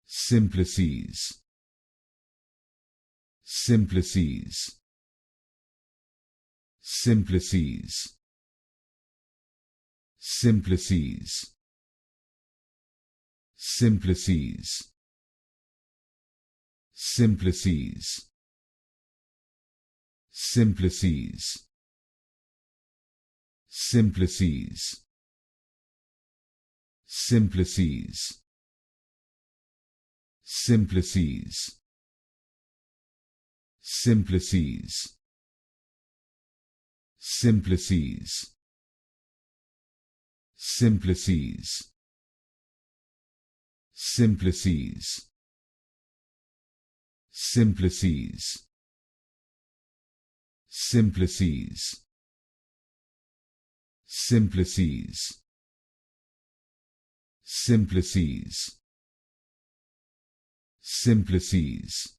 Simplices. Simplices. Simplices. Simplices. Simplices. Simplices. Simplices. Simplices. Simplices. Simplices. Simplices. Simplices. Simplices. Simplices. Simplices. Simplices. Simplices. Simplices. Simplices.